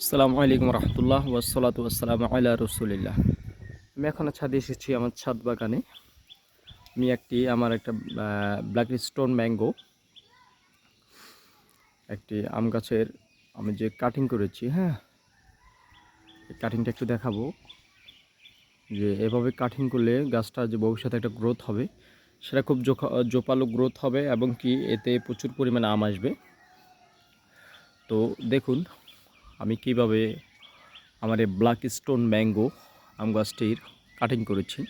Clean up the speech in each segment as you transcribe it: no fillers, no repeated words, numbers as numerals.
আসসালামু আলাইকুম রহমতুল্লাহ ওয়াসসালাতু ওয়াসসালামু আলা রসুলিল্লাহ। আমি এখন ছাদে এসেছি আমার ছাদ বাগানে। আমি আমার একটা ব্ল্যাক স্টোন ম্যাঙ্গো একটি আম গাছের আমি যে কাটিং করেছি, হ্যাঁ, এই কাটিংটা একটু দেখাবো যে এভাবে কাটিং করলে গাছটা যে ভবিষ্যতে একটা গ্রোথ হবে সেটা খুব জোপালো গ্রোথ হবে এবং কি এতে প্রচুর পরিমাণে আম আসবে। তো দেখুন আমি কিভাবে আমার এই ব্ল্যাক স্টোন ম্যাঙ্গো আম গাছটির কাটিং করেছি,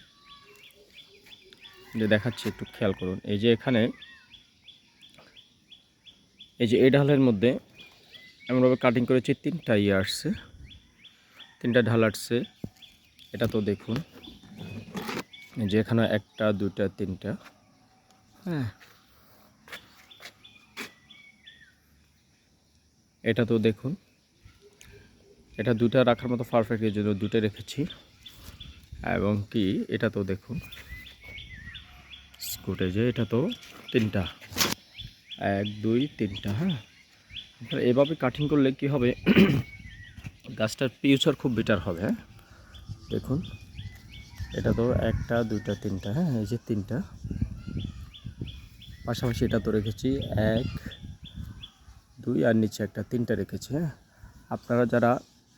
যে দেখাচ্ছি একটু খেয়াল করুন। এই যে এখানে এই যে এই ঢালের মধ্যে এমনভাবে কাটিং করেছি, তিনটা আসছে, তিনটা ঢাল আসছে। এটা তো দেখুন এই যে এখানে একটা দুইটা তিনটা, হ্যাঁ, এটা তো দেখুন, এটা দুইটা রাখার মতো পারফেক্ট, এই জন্য দুটো রেখেছি। এবং কি এটা তো দেখুন স্কুটে যে এটা তো তিনটা, এক দুই তিনটা, হ্যাঁ। এভাবে কাটিং করলে কি হবে, গাছটার ফিউচার খুব বেটার হবে, হ্যাঁ। দেখুন এটা তো একটা দুইটা তিনটা, হ্যাঁ, এই যে তিনটা, পাশাপাশি এটা তো রেখেছি এক দুই আর নিচে একটা, তিনটা রেখেছি, হ্যাঁ। আপনারা যারা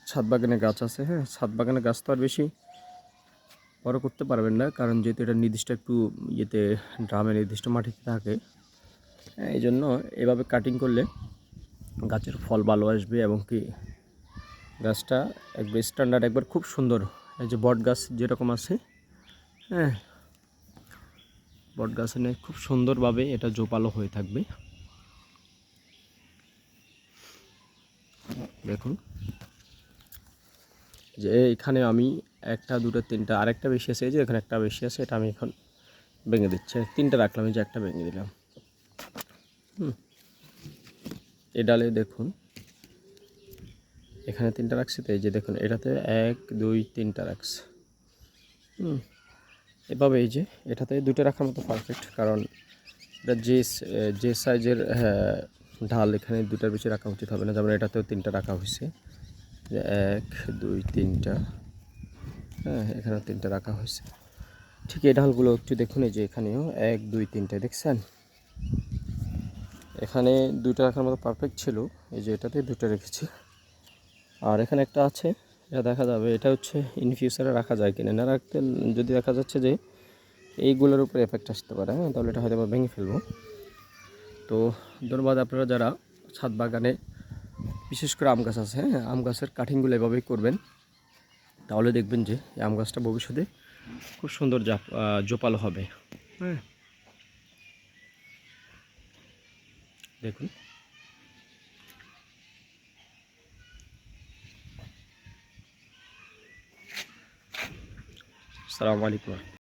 ছাদ বাগানে গাছ আছে, হ্যাঁ, ছাদ বাগানে গাছ তো আর বেশি বড় করতে পারবেন না, কারণ যেহেতু এটা নির্দিষ্ট একটু ইয়েতে ড্রামে নির্দিষ্ট মাটিতে থাকে, হ্যাঁ, এই জন্য এভাবে কাটিং করলে গাছের ফল ভালো আসবে এবং কি গাছটা একবার স্ট্যান্ডার্ড, একবার খুব সুন্দর। এই যে বট গাছ যেরকম আছে, হ্যাঁ, বট গাছ নিয়ে খুব সুন্দরভাবে এটা জোপালো হয়ে থাকবে। দেখুন যে এখানে আমি একটা দুটো তিনটা, আরেকটা বেশি আছে, এই যে এখানে একটা বেশি আছে, এটা আমি এখন ভেঙে দিচ্ছি। তিনটা রাখলাম, এই যে একটা ভেঙে দিলাম। এই ডালে দেখুন এখানে তিনটা রাখছি, তো এই যে দেখুন এটাতে এক দুই তিনটা রাখছি। এভাবে এই যে এটাতে দুটো রাখার মতো পারফেক্ট, কারণ এটা যে সাইজের, হ্যাঁ, ঢাল, এখানে দুটার বেশি রাখা উচিত হবে না। যেমন এটাতেও তিনটা রাখা হয়েছে, যে এক দুই তিনটা, হ্যাঁ, এখানেও তিনটা রাখা হয়েছে। ঠিক এই ঢালগুলো একটু দেখুন, এই যে এখানেও এক দুই তিনটে, দেখছেন এখানে দুটো রাখার মতো পারফেক্ট ছিল। এই যে এটাতে দুটো রেখেছি, আর এখানে একটা আছে, এটা দেখা যাবে এটা হচ্ছে ইন ফিউচারে রাখা যায় কিনা, না রাখতে যদি দেখা যাচ্ছে যে এইগুলোর উপরে এফেক্ট আসতে পারে, হ্যাঁ, তাহলে এটা হয়তো আমরা ভেঙে ফেলবো। তো ধন্যবাদ। আপনারা যারা ছাদ বাগানে বিশেষ করে আম গাছ আছে, হ্যাঁ, আম গাছের কাটিংগুলো এভাবেই করবেন, তাহলে দেখবেন যে এই আম গাছটা ভবিষ্যতে খুব সুন্দর জোপালো হবে, হ্যাঁ। দেখুন আসসালামু আলাইকুম।